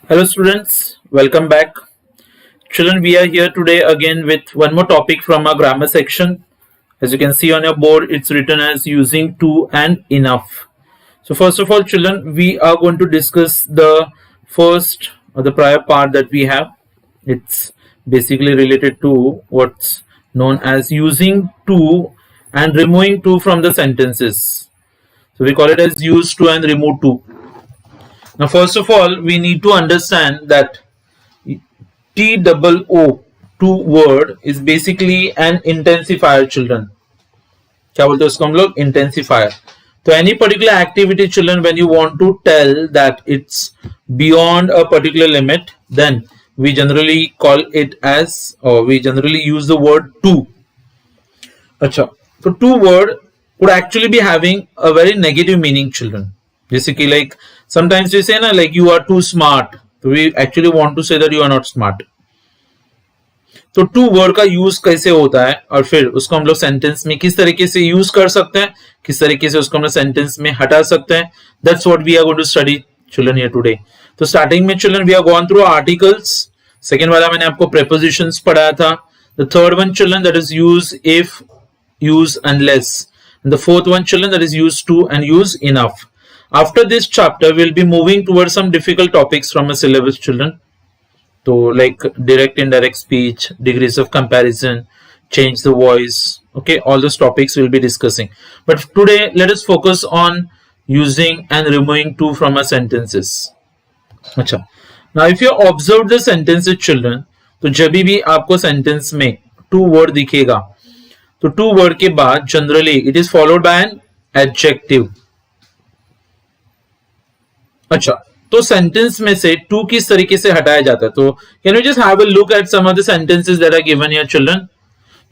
Hello students, welcome back. Children, we are here today again with one more topic from our grammar section. As you can see on your board, it's written as using to and enough. So first of all, children, we are going to discuss the first or the prior part that we have. It's basically related to what's known as using to and removing to from the sentences. So we call it as use to and remove to. Now, first of all, we need to understand that TOO, to word, is basically an intensifier, children. क्या बोलते हैं उसको हम लोग? Intensifier. So any particular activity, children, when you want to tell that it's beyond a particular limit, then we generally call it as, or we generally use the word to. अच्छा, so to word could actually be having a very negative meaning, children. जैसे कि like sometimes we say ना like you are too smart, तो we actually want to say that you are not smart. तो to word का use कैसे होता है और फिर उसको हम लोग सेंटेंस में किस तरीके से यूज कर सकते हैं, किस तरीके से उसको हम लोग सेंटेंस में हटा सकते हैं, that's what we are going to study children here today. तो स्टार्टिंग में children we are gone through articles. Second वाला मैंने आपको प्रीपोजिशंस पढ़ाया था. The third one children that is use if, use unless. And the fourth one, children, that is use to and use enough. After this chapter, we'll be moving towards some difficult topics from a syllabus, children. So, like direct, indirect speech, degrees of comparison, change the voice. Okay, all those topics we'll be discussing. But today, let us focus on using and removing to from our sentences. अच्छा. Now, if you observe the sentences, children, तो जब भी आपको sentence में to word दिखेगा, तो to word के बाद generally it is followed by an adjective. अच्छा, तो सेंटेंस में से टू किस तरीके से हटाया जाता है? तो can you just have a look at some of the sentences that are given here children.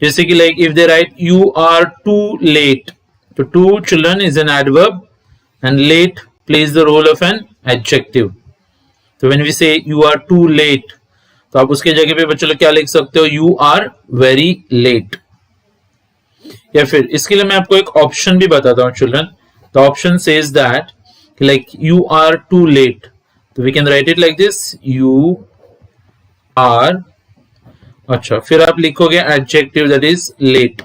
जैसे कि like if they write you are too late, तो too children is an adverb and late plays the role of an adjective. तो when we say you are too late, तो आप उसके जगह पे बच्चों क्या लिख सकते हो? You are very late. या फिर इसके लिए मैं आपको एक ऑप्शन भी बताता हूं children. The option says that like you are too late, तो we can write it like this, you are. अच्छा, फिर आप लिखोगे adjective that is late,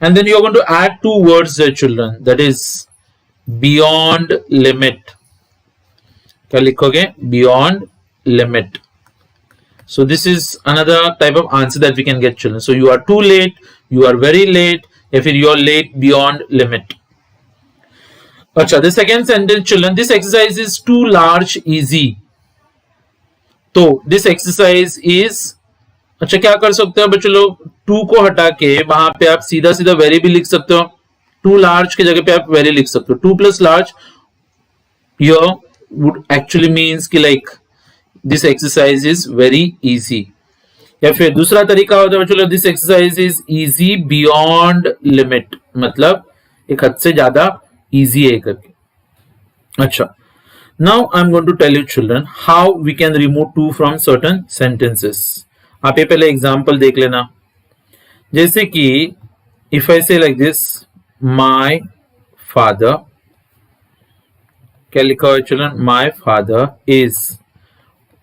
and then you are going to add two words there children, that is beyond limit. क्या लिखोगे? Beyond limit. So this is another type of answer that we can get, children. So you are too late, you are very late, if you are late beyond limit. अच्छा, the second sentence, children, this exercise is too large, easy. तो this exercise is, अच्छा क्या कर सकते हो बच्चों लोग? To को हटा के वहां पे आप सीधा सीधा वेरी भी लिख सकते हो. टू लार्ज के जगह पे आप वेरी लिख सकते हो. Two plus large here would actually means कि like this exercise is very easy. या फिर दूसरा तरीका होता है बच्चों, this exercise is easy beyond limit, मतलब एक हद से ज्यादा easy है करके. अच्छा, now I'm going to tell you children how we can remove to from certain sentences. आप ये पहले एग्जाम्पल देख लेना. जैसे कि if I say like this, my father, क्या लिखा हुआ है children? my father is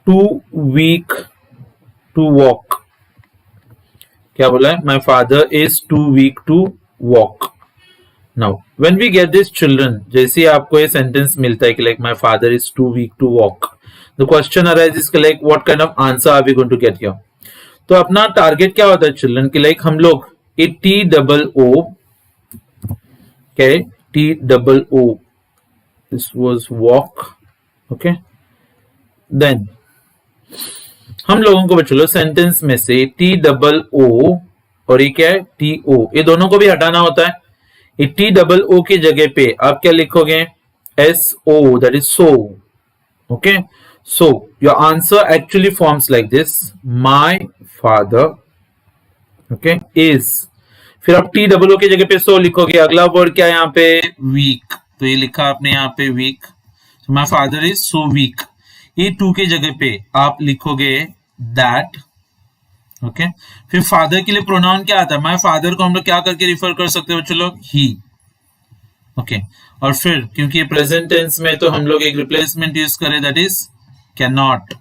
too weak to walk. क्या बोला है? My father is too weak to walk. Now, when we get this children, जैसे आपको ये सेंटेंस मिलता है कि like my father is too weak to walk, the question arises कि like what kind of answer are we going to get here? तो अपना target क्या होता है चिल्ड्रन कि like हम लोग TOO, okay, TOO, this was walk, okay, then हम लोगों को बच्चों सेंटेंस में से TOO और ये क्या है? TO, ये दोनों को भी हटाना होता है. ये TOO की जगह पे आप क्या लिखोगे? SO, that is so. Okay, so your answer actually forms like this, my father, okay, is. फिर आप TOO की जगह पे so लिखोगे. अगला वर्ड क्या है यहाँ पे? weak. तो ये लिखा आपने यहाँ पे weak. So my father is so weak. ये टू के जगह पे आप लिखोगे दैट. ओके, फिर फादर के लिए प्रोनाउन क्या आता है? माय फादर को हम लोग क्या करके रिफर कर सकते हो चलो? ही. ओके, और फिर क्योंकि ये प्रेजेंट टेंस में तो हम लोग एक रिप्लेसमेंट यूज करें दैट इज कैन नॉट.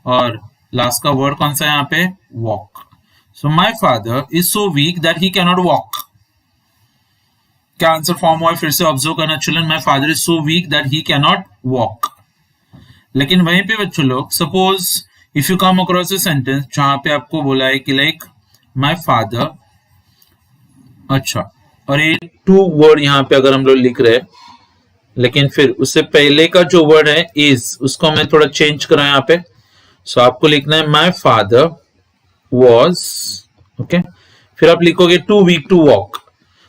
और लास्ट का वर्ड कौन सा है यहाँ पे, walk. So my father is so weak that he cannot walk. क्या आंसर फॉर्म हुआ है फिर से ऑब्जर्व करना children, my father is so weak that he cannot walk. लेकिन वहीं पे बच्चों लोग suppose if you come across a sentence जहां पे आपको बोला है कि लाइक माई फादर, अच्छा, और ये टू वर्ड यहाँ पे अगर हम लोग लिख रहे हैं, लेकिन फिर उससे पहले का जो वर्ड है इज, उसको मैं थोड़ा चेंज करा यहाँ पे। सो आपको लिखना है माई फादर वॉज, ओके, फिर आप लिखोगे टू वीक टू वॉक,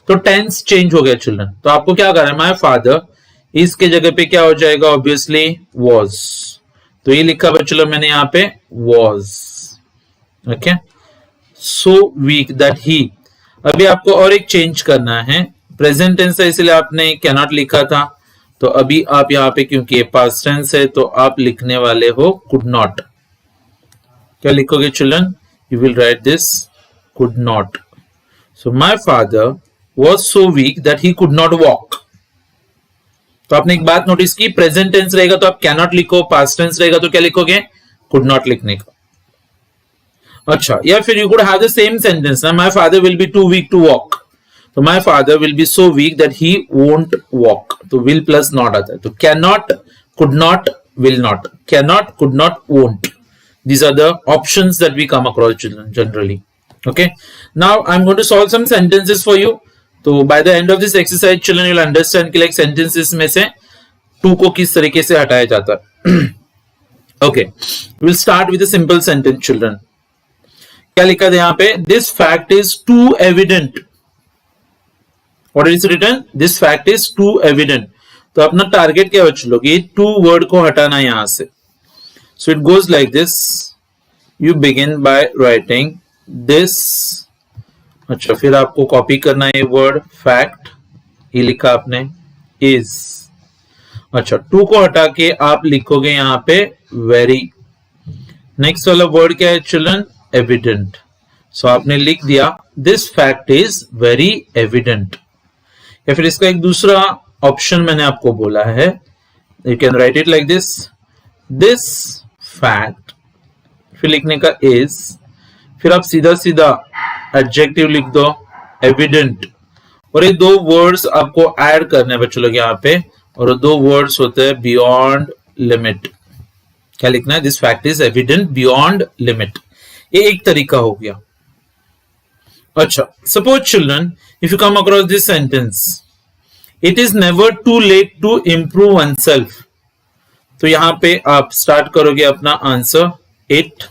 तो टेंस चेंज हो गया चिल्ड्रन। तो आपको क्या करना है, माई फादर इसके जगह पे क्या हो जाएगा, ऑब्वियसली वॉज। तो ये लिखा बच्चों मैंने यहाँ पे was, okay. So weak that ही, अभी आपको और एक चेंज करना है, प्रेजेंट टेंस है इसलिए आपने कैनॉट लिखा था, तो अभी आप यहाँ पे क्योंकि पास्ट टेंस है तो आप लिखने वाले हो कुड नॉट। क्या लिखोगे children, you will write this could not. So my father was so weak that he could not walk. तो आपने एक बात नोटिस की, प्रेजेंट टेंस रहेगा तो आप कैनॉट लिखो, पास्ट टेंस रहेगा तो क्या लिखोगे, कुड नॉट लिखने का। अच्छा, या फिर you could have the same sentence ना, my father will be too weak to walk, तो my father will be so weak that he won't walk, तो विल प्लस नॉट आता है, तो can not, could not, will not, can not, could not, won't, these are the options that we come across children generally. Okay, now I'm going to solve some sentences for you. So by the end of this exercise children you'll understand कि like sentences में से to को किस तरीके से हटाया जाता है। Okay, we'll start with a simple sentence children. क्या लिखा है यहाँ पे, this fact is too evident. What is written? This fact is too evident. तो अपना टारगेट क्या बच्चों लोग, ये टू वर्ड को हटाना यहां से। So it goes like this. You begin by writing this. अच्छा, फिर आपको कॉपी करना है वर्ड फैक्ट, ये लिखा आपने is. अच्छा, टू को हटा के आप लिखोगे यहाँ पे वेरी। नेक्स्ट वाला वर्ड क्या है चिल्ड्रन, एविडेंट। सो आपने लिख दिया this fact is very evident. या फिर इसका एक दूसरा ऑप्शन मैंने आपको बोला है, you can write it like this, this fact, फिर लिखने का इज, फिर आप सीधा सीधा एडजेक्टिव लिख दो एविडेंट, और ये दो वर्ड्स आपको ऐड करने हैं बच्चों लोग यहाँ पे, और दो वर्ड्स होते हैं बियॉन्ड लिमिट। क्या लिखना है, this fact is evident beyond limit. ये एक तरीका हो गया। अच्छा, suppose children if you come across this sentence, it is never too late to improve oneself, तो यहां पे आप स्टार्ट करोगे अपना आंसर इट,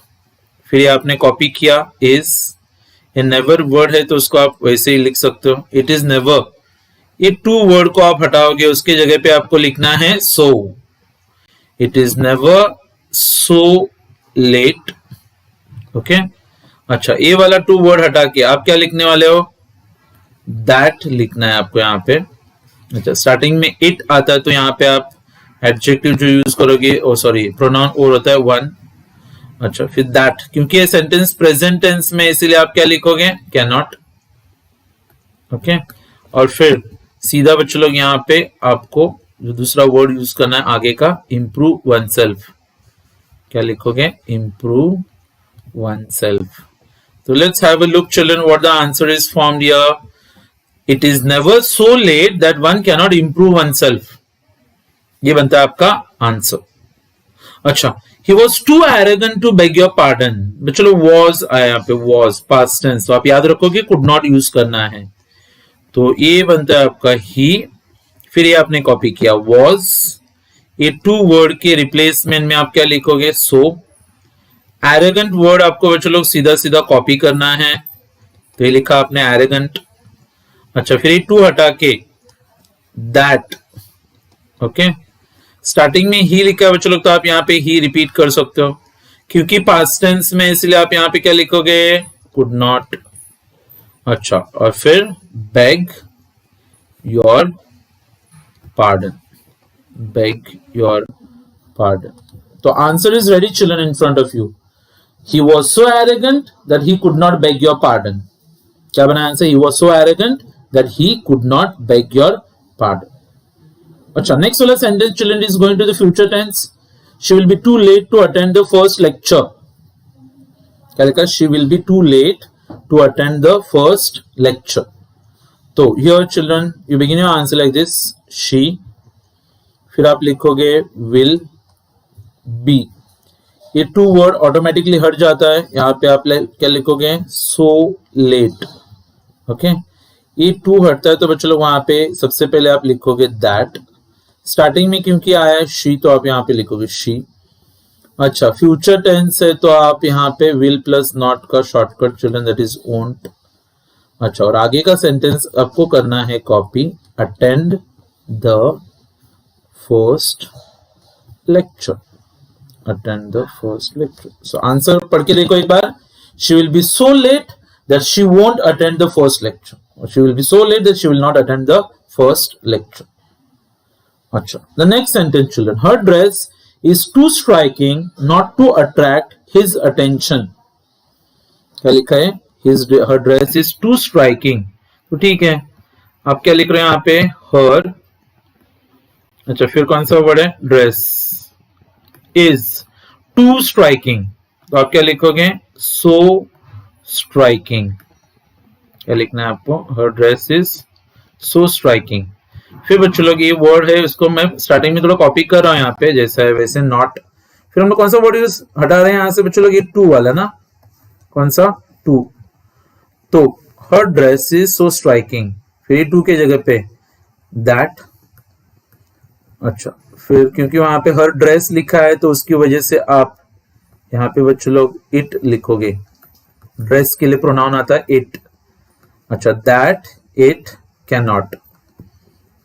फिर आपने कॉपी किया इज, ये नेवर वर्ड है तो उसको आप वैसे ही लिख सकते हो, इट इज नेवर। ये टू वर्ड को आप हटाओगे, उसके जगह पे आपको लिखना है so, it is never so late, okay. अच्छा, ये वाला टू वर्ड हटा के आप क्या लिखने वाले हो, दैट लिखना है आपको यहाँ पे। अच्छा, स्टार्टिंग में इट आता है तो यहाँ पे आप एडजेक्टिव जो यूज करोगे, ओ सॉरी प्रोनाउन और होता है वन। अच्छा, फिर दैट, क्योंकि ये सेंटेंस प्रेजेंट टेंस में इसीलिए आप क्या लिखोगे, कैन नॉट, ओके। और फिर सीधा बच्चों लोग यहाँ पे आपको जो दूसरा वर्ड यूज करना है आगे का, इम्प्रूव वन सेल्फ, क्या लिखोगे, इम्प्रूव वन सेल्फ। तो let's have a look children what the answer is formed here, it is never so late that one can not improve one self, ये बनता है आपका आंसर। अच्छा, he was too arrogant to beg your pardon, चलो was आया यहाँ पे, was past tense, तो आप याद रखोगे कुड नॉट यूज करना है, तो ये बनता है आपका ही, फिर ये आपने कॉपी किया was, ये टू वर्ड के रिप्लेसमेंट में आप क्या लिखोगे, so, arrogant वर्ड आपको बच्चों लोग सीधा सीधा कॉपी करना है, तो ये लिखा आपने arrogant। अच्छा, फिर ये टू हटा के that, ओके। स्टार्टिंग में ही लिखा है बच्चों लोग, तो आप यहाँ पे ही रिपीट कर सकते हो क्योंकि पास्ट टेंस में, इसलिए आप यहाँ पे क्या लिखोगे, कुड नॉट। अच्छा, और फिर beg your pardon, beg your pardon. तो answer is ready children in front of you, he was so arrogant that he could not beg your pardon. क्या बना answer, he was so arrogant that he could not beg your pardon. अच्छा, next वाला sentence children is going to the future tense. She will be too late to attend the first lecture. क्या लिखा? She will be too late to attend the first lecture. तो here children you begin your answer like this, she, फिर आप लिखोगे will be. ये to word automatically हट जाता है, यहाँ पे आप क्या लिखोगे? So late. ओके, ये टू हटता है तो बच्चों लोग वहां पे सबसे पहले आप लिखोगे दैट। स्टार्टिंग में क्योंकि आया है शी तो आप यहाँ पे लिखोगे शी। अच्छा, फ्यूचर टेंस है तो आप यहाँ पे विल प्लस नॉट का shortcut children, that is won't. अच्छा, और आगे का सेंटेंस आपको करना है copy, attend the first lecture, attend the first lecture. So answer पढ़ के देखो एक बार, she will be so late that she won't attend the first lecture, or she will be so late that she will not attend the first lecture. Acha, the next sentence children, her dress is too striking not to attract his attention. क्या लिखा है? her dress is too striking. तो ठीक है, आप क्या लिख रहे हैं यहाँ पे? her। अच्छा, फिर कौन सा वर्ड है? dress is too striking, तो आप क्या लिखोगे? so striking। क्या लिखना है आपको? her dress is so striking। फिर बच्चों लोग ये वर्ड है, इसको मैं स्टार्टिंग में थोड़ा कॉपी कर रहा हूं यहाँ पे, जैसा है वैसे नॉट। फिर हम लोग कौन सा वर्ड यूज हटा रहे हैं यहाँ से बच्चों लोग? ये टू वाला ना, कौन सा? टू। तो her dress is so striking, फिर ये टू के जगह पे that। अच्छा, फिर क्योंकि वहां पे her dress लिखा है तो उसकी वजह से आप यहाँ पे बच्चों लोग it लिखोगे। ड्रेस के लिए प्रोनाउन आता है it। अच्छा, दैट इट कैन नॉट।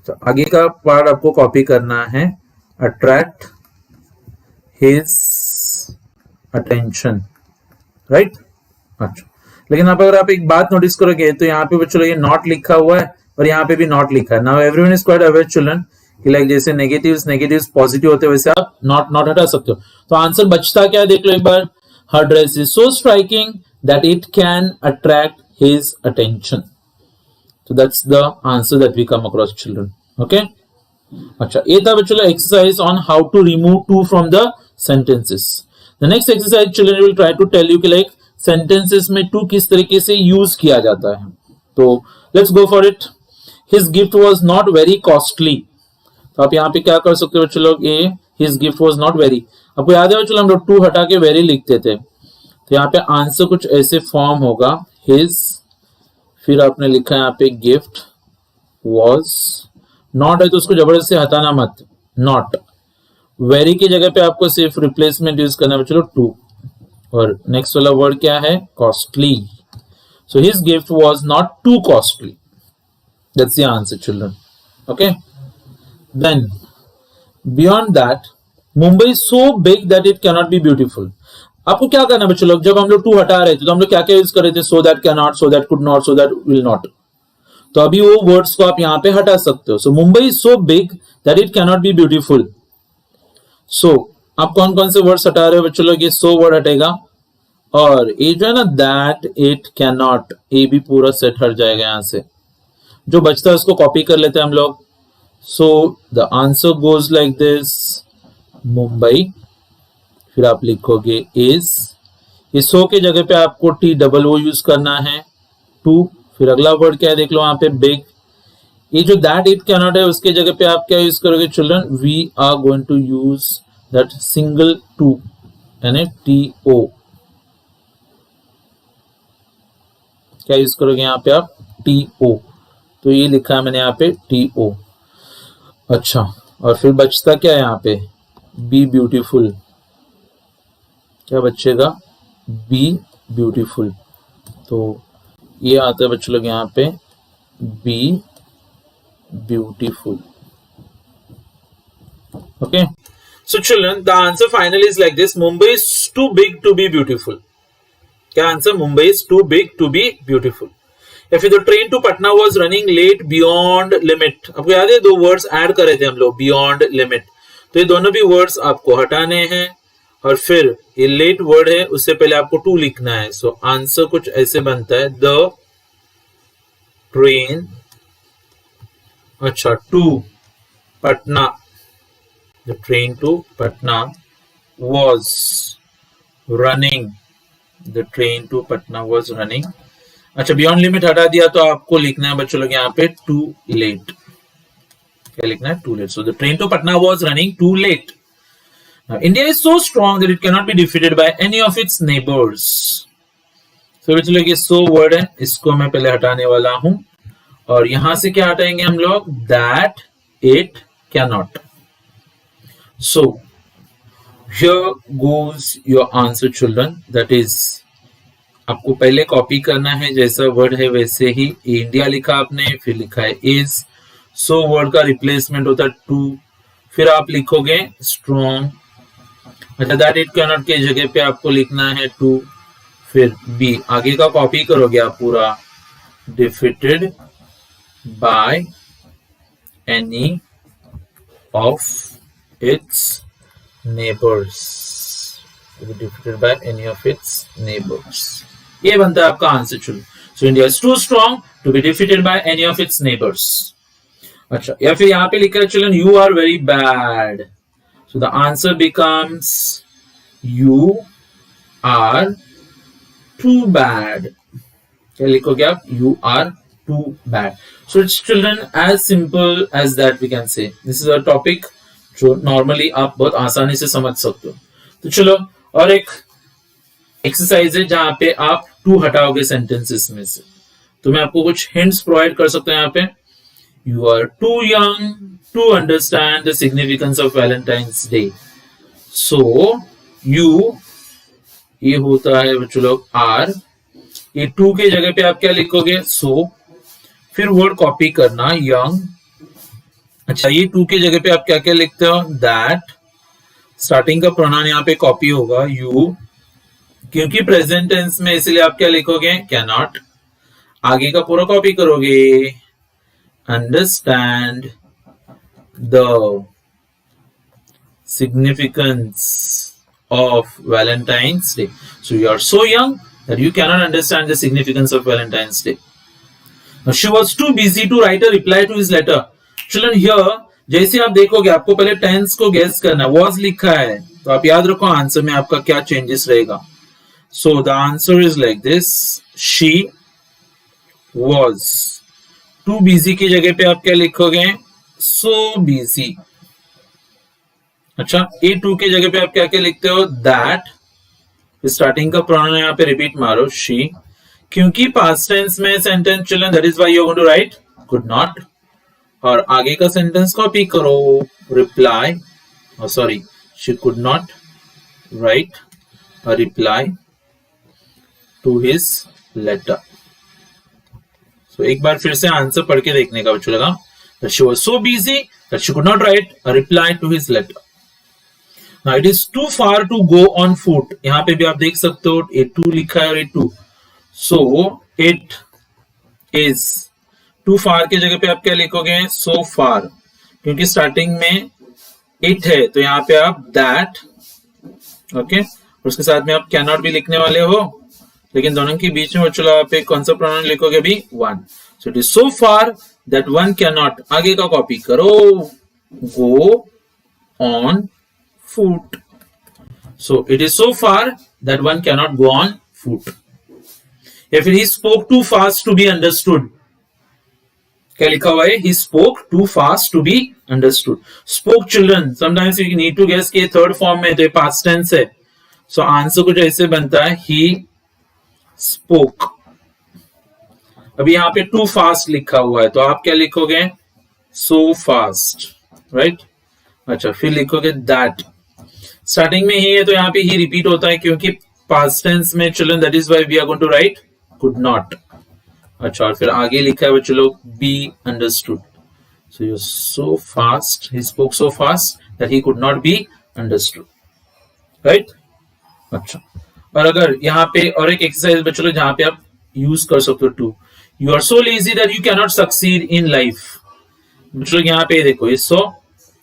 तो आगे का पार्ट आपको कॉपी करना है, अट्रैक्ट हिज अटेंशन, राइट। अच्छा, लेकिन आप अगर आप एक बात नोटिस करोगे तो यहाँ पे बच्चों ये नॉट लिखा हुआ है और यहाँ पे भी नॉट लिखा है। Now everyone is quite aware children कि लाइक जैसे नेगेटिव्स पॉजिटिव होते हैं वैसे आप नॉट हटा सकते हो। तो आंसर बचता क्या है देख लो एक बार, her dress is so striking that it can attract his attention. So that's the answer that we come across children. Okay. अच्छा, ये था बच्चों exercise on how to remove to from the sentences. The next exercise children will try to tell you कि like sentences में to किस तरीके से use किया जाता है। तो let's go for it. His gift was not very costly. तो आप यहाँ पे क्या कर सकते हो बच्चों लोग? ये his gift was not very, आपको याद है बच्चों हम लोग to हटा के very लिखते थे, तो यहाँ पे आंसर कुछ ऐसे फॉर्म होगा, his, फिर आपने लिखा है यहाँ पे गिफ्ट was, नॉट है तो उसको जबरदस्ती हटाना मत, नॉट। वेरी की जगह पे आपको सिर्फ रिप्लेसमेंट यूज करना है चलो टू, और नेक्स्ट वाला वर्ड क्या है? Costly. So his gift was not too costly. That's the answer children. Okay, then beyond that, Mumbai is so big that it cannot be beautiful. आपको क्या करना है बच्चों लोग? जब हम लोग टू हटा रहे थे तो हम लोग क्या क्या यूज कर रहे थे? So that can not, so that could not, so that will not. तो अभी वो वर्ड्स को आप यहाँ पे हटा सकते हो। So Mumbai is so big that it can not be beautiful. So आप कौन कौन से वर्ड्स हटा रहे हो बच्चों लोग? ये सो वर्ड हटेगा, और ये जो है ना दैट इट कैन नॉट, ये भी पूरा सेट हट जाएगा यहाँ से। जो बचता है उसको कॉपी कर लेते हैं हम लोग। सो the answer goes like this, Mumbai, फिर आप लिखोगे इज, ये सो के जगह पे आपको टी डबल ओ यूज करना है, टू। फिर अगला वर्ड क्या है देख लो वहां पे, बिग। ये जो दैट इट कैन नॉट है उसके जगह पे आप क्या यूज करोगे children? We are going to use that single to, यानी टी ओ। क्या यूज करोगे यहाँ पे आप? T O. तो ये लिखा है मैंने यहाँ पे टी ओ। अच्छा, और फिर बचता क्या है यहाँ पे? Be beautiful. क्या बचेगा? Be beautiful. तो ये आता है बच्चों लोग यहाँ पे be beautiful. Okay, so children the answer finally is like this, Mumbai is too big to be beautiful. क्या आंसर? Mumbai is too big to be beautiful. या फिर the train to Patna was running late beyond limit. आपको याद है दो words add करे थे हम लोग, बियॉन्ड लिमिट। तो ये दोनों भी वर्ड्स आपको हटाने हैं, और फिर ये लेट वर्ड है उससे पहले आपको टू लिखना है। सो आंसर कुछ ऐसे बनता है, द ट्रेन, अच्छा, to Patna, the train to Patna was running. The train to Patna was running. अच्छा, बियॉन्ड लिमिट हटा दिया तो आपको लिखना है बच्चों लोग यहाँ पे टू लेट. क्या लिखना है? Too late. So the train to Patna was running too late. India is so strong that it can not be defeated by any of its neighbours. So बच्चों लोग ये सो वर्ड है, इसको मैं पहले हटाने वाला हूं और यहां से क्या हटाएंगे हम लोग? That it can not. So here goes your answer children. That is आपको पहले कॉपी करना है, जैसा वर्ड है वैसे ही. इंडिया लिखा आपने, फिर लिखा है इज. सो वर्ड का रिप्लेसमेंट होता है टू, फिर आप लिखोगे स्ट्रॉन्ग. अच्छा, दैट इट कैन नॉट के जगह पे आपको लिखना है टू, फिर बी. आगे का कॉपी करोगे आप पूरा. Defeated by any of its neighbours. Defeated by any of its neighbours. ये बनता है आपका आंसर. चलो, so India is too strong to be defeated by any of its neighbours. अच्छा, या फिर यहां पे लिखा है children you are very bad. So the answer becomes you are too bad. क्या लिखोगे आप? You are too bad. So it's children as simple as that we can say. This is a topic जो normally आप बहुत आसानी से समझ सकते हो. तो चलो, और एक एक्सरसाइज है जहां पे आप टू हटाओगे सेंटेंसेस में से. तो मैं आपको कुछ हिंट्स प्रोवाइड कर सकता हूं यहाँ पे. You are too young to understand the significance of Valentine's so you, ये होता है बच्चों लोग आर. ये टू के जगह पे आप क्या लिखोगे? सो. फिर वर्ड कॉपी करना यंग. अच्छा, ये टू के जगह पे आप क्या क्या लिखते हो? दैट. स्टार्टिंग का प्रोनाउन यहाँ पे कॉपी होगा यू, क्योंकि प्रेजेंट टेंस में, इसलिए आप क्या लिखोगे? Can not. आगे का पूरा कॉपी करोगे. Understand the significance of Valentine's so you are so young that you can not understand the significance of Valentine's she was too busy to write a reply to his letter. Children here जैसे आप देखोगे, आपको पहले tense को guess करना है. Was लिखा है तो आप याद रखो आंसर में आपका क्या चेंजेस रहेगा. So the answer is like this. She was too busy की जगह पे आप क्या लिखोगे? So busy. अच्छा, ए टू की जगह पे आप क्या क्या लिखते हो? That. स्टार्टिंग का प्रोनाउन यहाँ पे रिपीट मारो she, क्योंकि पास्ट टेंस में sentence children, that is why you are going to write could not. और आगे का सेंटेंस कॉपी करो. reply, oh sorry, she could not write a reply to his letter. So एक बार फिर से आंसर पढ़ के देखने का बच्चों लगा. That she was so busy that she could not write a reply to his letter. Now it is too far to go on foot. यहाँ पे भी आप देख सकते हो ए टू लिखा है और ए to. So it is too far के जगह पे आप क्या लिखोगे? so far, क्योंकि स्टार्टिंग में it है तो यहाँ पे आप that. ओके, उसके साथ में आप cannot भी लिखने वाले हो, लेकिन दोनों के बीच में बच्चों आप एक कौन सा प्रोनाउन लिखोगे? अभी one. So it is so far that one can not. आगे का कॉपी करो. Go on foot. So it is so far that one can not go on foot. या फिर he spoke too fast to be understood. क्या लिखा हुआ है? He spoke too fast to be understood. Spoke children sometimes you need to guess के third form में, तो past tense है. सो आंसर कुछ ऐसे बनता है ही स्पोक. अभी यहाँ पे टू फास्ट लिखा हुआ है तो आप क्या लिखोगे? So fast. राइट. अच्छा, फिर लिखोगे दैट. स्टार्टिंग में ही है तो यहाँ पे ही रिपीट होता है क्योंकि पास्ट टेंस में children, that is why we are going to write could not. अच्छा, और फिर आगे लिखा है बच्चों लोग be understood. So you so fast, he spoke so fast that he could not be understood. Right. अच्छा, और अगर यहाँ पे और एक एक्सरसाइज बच्चों जहां पे आप यूज कर सकते हो too. You are so lazy that you can not succeed in life. बच्चों यहाँ पे देखो ये सो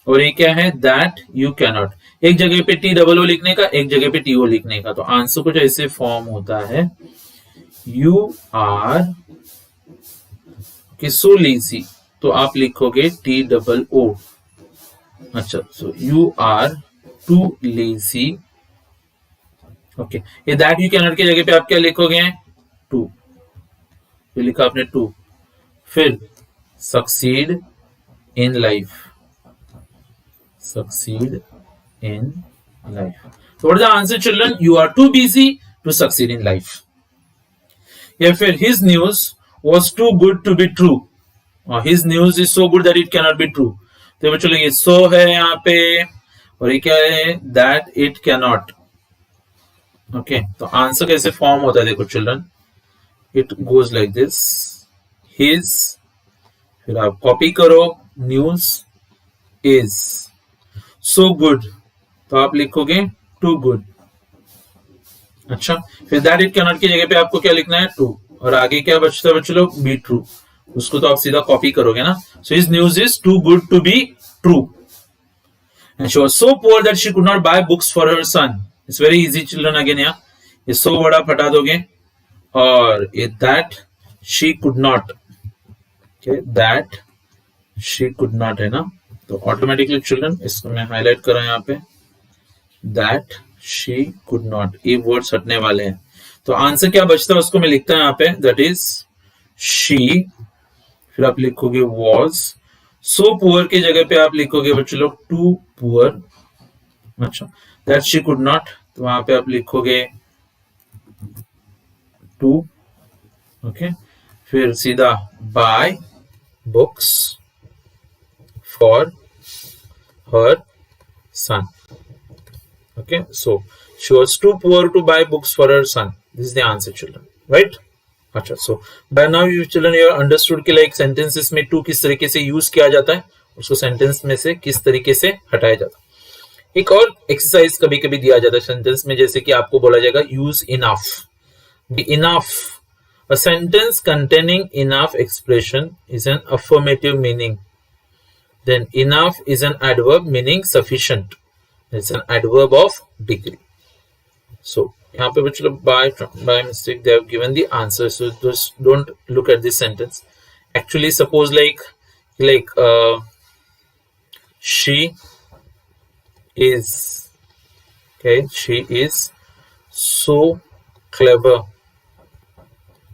और ये क्या है? That you can not. एक जगह पे टी डबल ओ लिखने का, एक जगह पे टी ओ लिखने का. तो आंसर कुछ ऐसे फॉर्म होता है. यू आर सो लेजी तो आप लिखोगे T-double-O. अच्छा, so you are too lazy okay, ये दैट यू कैनॉट की जगह पे आप क्या लिखोगे? टू, तो लिखा आपने टू। फिर succeed in life, succeed in life. So what is the answer, children? You are too busy to succeed in life. या फिर his news was too good to be true. His news is so good that it cannot be true. तो बच्चों ये so है यहाँ पे, और ये क्या है? That it cannot. ओके, तो आंसर कैसे फॉर्म होता है देखो children, it goes like this, his, फिर आप कॉपी करो, न्यूज इज सो गुड, तो आप लिखोगे टू गुड। अच्छा, फिर दैट इट कैनॉट की जगह पे आपको क्या लिखना है? टू, और आगे क्या बचता है बच्चों लोग? बी ट्रू, उसको तो आप सीधा कॉपी करोगे ना। So his news is too good to be true, and she was so poor that she could not buy books for her son. It's very easy children. Again यहाँ ये so word आप हटा दोगे, और ये that she could not, that she could not है ना, तो ऑटोमेटिकली चिल्ड्रन इसको मैं हाईलाइट कर रहा हूं यहाँ पे, दैट शी कुड नॉट, ये वर्ड्स हटने वाले हैं। तो आंसर क्या बचता है उसको मैं लिखता हूं यहाँ पे, दैट इज शी, फिर आप लिखोगे वॉज, सो पुअर की जगह पे आप लिखोगे बच्चों लोग टू पुअर। अच्छा, दैट शी कुड नॉट, तो वहां पे आप लिखोगे टू। ओके, फिर सीधा buy books for her son. Okay, so she was too poor to buy books for her son. This is the answer, children. Right? अच्छा, so by now you children you understood कि like sentences में to किस तरीके से use किया जाता है, उसको sentence में से किस तरीके से हटाया जाता है। एक और एक्सरसाइज कभी कभी दिया जाता है सेंटेंस में, जैसे कि आपको बोला जाएगा use enough. The enough, a sentence containing enough expression is an affirmative meaning. Then enough is an adverb meaning sufficient. It's an adverb of degree. So यहाँ पे बच्चों by mistake they have given the answer. So just don't look at this sentence. Actually, suppose like she is, okay, she is so clever.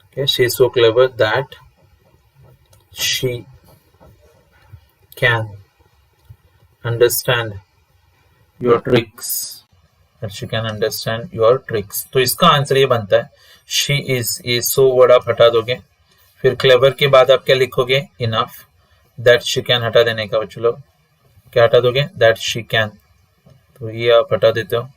Okay, she is so clever that she can understand your tricks, that she can understand your tricks. तो इसका answer ये बनता है she is, ये so word आप हटा दोगे, फिर clever के बाद आप क्या लिखोगे? enough, that she can हटा देने का बच्चों लोग क्या हटा दोगे? that she can, तो ये आप हटा देते हो,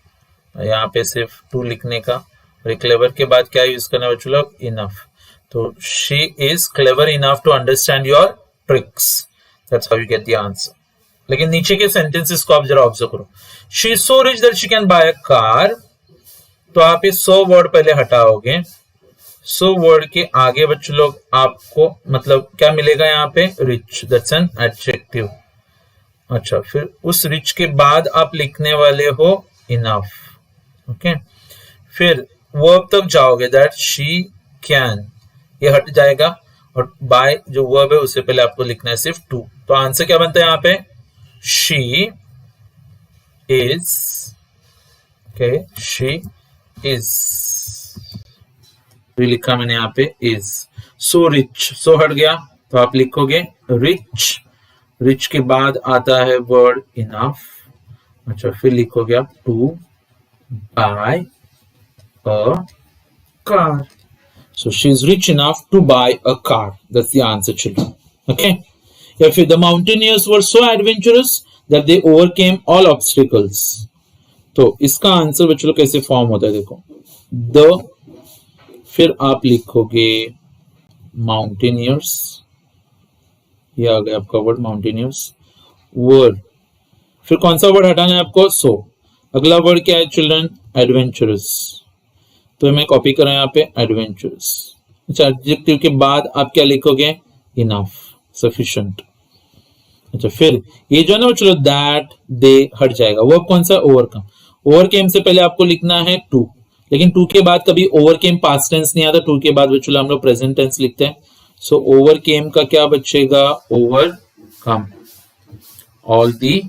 यहाँ पे सिर्फ to लिखने का, और clever के बाद क्या यूज करना बच्चों लोग? enough, तो she is clever enough to understand your tricks. That's how you get the answer. लेकिन नीचे के सेंटेंसेस को आप जरा ऑब्जर्व करो, she is so rich that she can buy a car, तो आप ये सो वर्ड पहले हटाओगे, सो वर्ड के आगे बच्चों लोग आपको मतलब क्या मिलेगा यहाँ पे? Rich, that's an adjective. अच्छा, फिर उस रिच के बाद आप लिखने वाले हो इनफ। ओके, फिर वर्ब तक जाओगे, दैट शी कैन, ये हट जाएगा, और बाय जो वर्ब है उससे पहले आपको लिखना है सिर्फ टू। तो आंसर क्या बनता है यहाँ पे? she is, okay, she is, तो लिखा मैंने यहाँ पे is, so rich, so हट गया, तो आप लिखोगे rich, rich के बाद आता है वर्ड enough। अच्छा, फिर लिखोगे आप to buy a car, so she is rich enough to buy a car. That's the answer, children. Okay, या फिर the mountaineers were so adventurous that they overcame all obstacles. तो इसका आंसर बच्चों कैसे फॉर्म होता है देखो, the, फिर आप लिखोगे mountaineers, ये आ गया आपका वर्ड mountaineers, वर्ड, फिर कौन सा वर्ड हटाना है आपको? so, अगला वर्ड क्या है चिल्ड्रन? adventurous, तो मैं कॉपी कर रहा हूं यहाँ पे adventurous। अच्छा, एडजेक्टिव के बाद आप क्या लिखोगे? enough, sufficient। अच्छा, फिर ये जो है ना चलो दैट दे हट जाएगा, वो कौन सा? ओवरकम, ओवरकेम से पहले आपको लिखना है टू, लेकिन टू के बाद कभी ओवरकेम पास्ट टेंस नहीं आता, टू के बाद बच्चों हम लोग प्रेजेंट टेंस लिखते हैं। सो ओवरकेम का क्या बचेगा? Overcome all the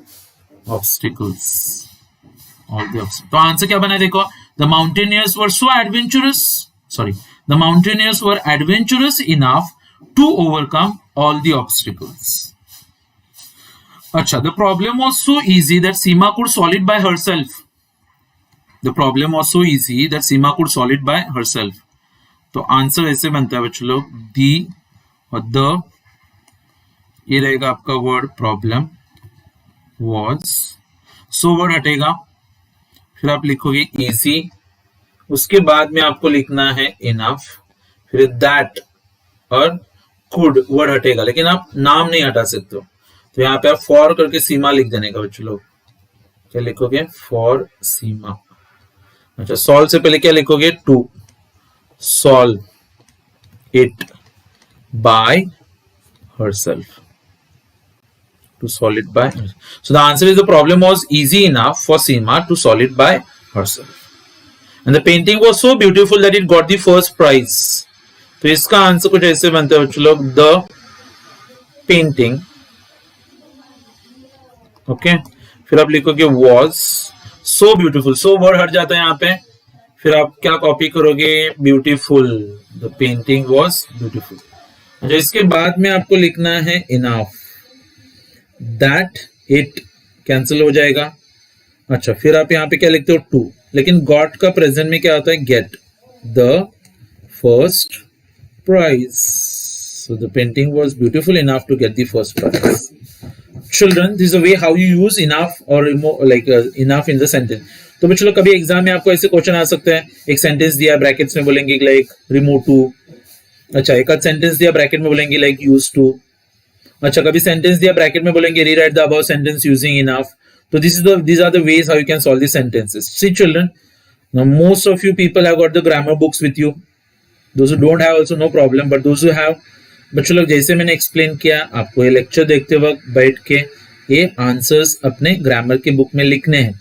obstacles, all the obstacles. तो आंसर क्या बना है देखो, The mountaineers were so adventurous. Sorry, the mountaineers were adventurous enough to overcome all the obstacles. Acha, the problem was so easy that Seema could solve it by herself. The problem was so easy that Seema could solve it by herself. तो answer ऐसे बनता है बच्चों लोग, D और the, ये रहेगा आपका word problem was, so word हटेगा, फिर आप लिखोगे इजी, उसके बाद में आपको लिखना है इनफ, फिर दैट और कुड वर्ड हटेगा, लेकिन आप नाम नहीं हटा सकते हो। तो यहाँ पे आप फॉर करके सीमा लिख देने का बच्चों लोग, क्या लिखोगे फॉर सीमा। अच्छा, सॉल्व से पहले क्या लिखोगे, to solve it by herself, to solve it by herself. So the answer is the problem was easy enough for Seema to solve it by herself, and the painting was so beautiful that it got the first prize. तो इसका answer कुछ ऐसे बनता है बच्चों लोग, the painting, okay, फिर आप लिखोगे was so beautiful, so word हट जाता है यहाँ पे, फिर आप क्या कॉपी करोगे, beautiful, the painting was beautiful. अच्छा, इसके बाद में आपको लिखना है इनफ, दैट इट कैंसिल हो जाएगा। अच्छा, फिर आप यहाँ पे क्या लिखते हो, टू, लेकिन गॉट का प्रेजेंट में क्या होता है, get the first prize. So the painting was beautiful enough to get the first prize. Children, this is a way how you use enough or enough in the sentence. तो बच्चों, कभी exam में आपको ऐसे क्वेश्चन आ सकते हैं, एक sentence दिया ब्रैकेट्स में बोलेंगे लाइक रिमूव टू, अच्छा एक आध सेंटेंस दिया ब्रैकेट में बोलेंगे लाइक यूज टू, अच्छा कभी सेंटेंस दिया ब्रैकेट में बोलेंगे rewrite the above sentence using enough. तो these are the ways how you can solve the sentences. See children, now most of you people have got the grammar books with you. Those who don't have also no problem, but those who have, बच्चों लोग जैसे मैंने explain किया, आपको ये lecture देखते वक्त बैठ के ये आंसर्स अपने ग्रामर के बुक में लिखने हैं।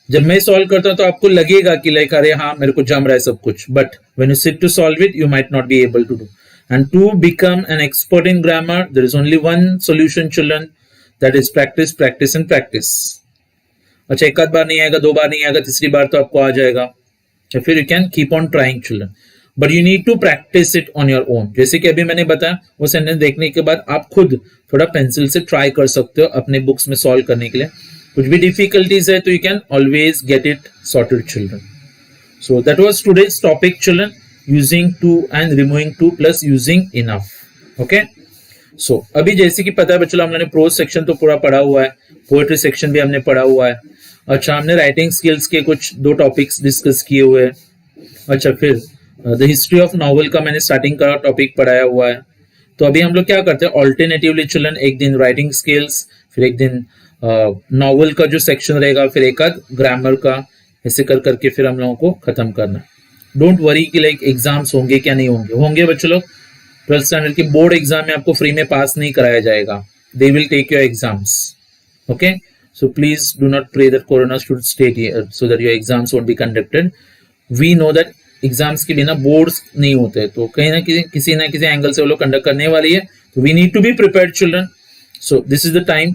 जब मैं सॉल्व करता हूं तो आपको लगेगा कि लाइक अरे हाँ मेरे को जम रहा है सब कुछ, but when you sit to solve it you might not be able to do. And to become an expert in grammar there is only one solution children, that is practice practice and practice. अच्छा, एक आध बार नहीं आएगा, दो बार नहीं आएगा, तीसरी बार तो आपको आ जाएगा, फिर you can keep on trying children, but you need to practice it on your own. जैसे कि अभी मैंने बताया, वो सेंटेंस देखने के बाद आप खुद थोड़ा पेंसिल से ट्राई कर सकते हो अपने बुक्स में सॉल्व करने के लिए। कुछ भी डिफिकल्टीज है तो you can always get it sorted children. So that was today's topic children, using too and removing too plus using enough. Okay, so अभी जैसे कि पता है बच्चों, हमने प्रोज सेक्शन तो पूरा पढ़ा हुआ है, पोएट्री सेक्शन भी हमने पढ़ा हुआ है। अच्छा, हमने राइटिंग स्किल्स के कुछ दो टॉपिक्स डिस्कस किए हुए हैं। अच्छा, फिर द हिस्ट्री ऑफ नॉवल का मैंने स्टार्टिंग का टॉपिक पढ़ाया हुआ है। तो अभी हम लोग क्या करते हैं, ऑल्टरनेटिवली चिल्ड्रन, एक दिन राइटिंग स्किल्स, फिर एक दिन नॉवल का जो सेक्शन रहेगा, फिर एक आध ग्रामर का, ऐसे कर करके फिर हम लोगों को खत्म करना। डोंट वरी कि लाइक एग्जाम्स होंगे क्या नहीं होंगे, होंगे बच्चों लोग। 12th स्टैंडर्ड के बोर्ड एग्जाम में आपको फ्री में पास नहीं कराया जाएगा, they will take your exams. Okay, so please do not pray that corona should stay here so that your exams won't be conducted. We know that exams के बिना boards नहीं होते, तो कहीं ना किसी एंगल से वो लोग कंडक्ट करने वाली है, तो we need to be prepared children. So this is the time,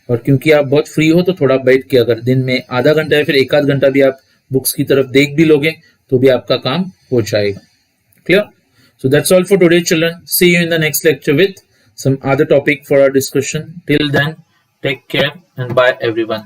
और क्योंकि आप बहुत फ्री हो तो थोड़ा बैठ के अगर दिन में आधा घंटा या फिर एक आध घंटा भी आप बुक्स की तरफ देख भी लोगे तो भी आपका काम हो जाएगा। Clear? So that's all for today children, see you in the next lecture with some other topic for our discussion. Till then, take care and bye everyone.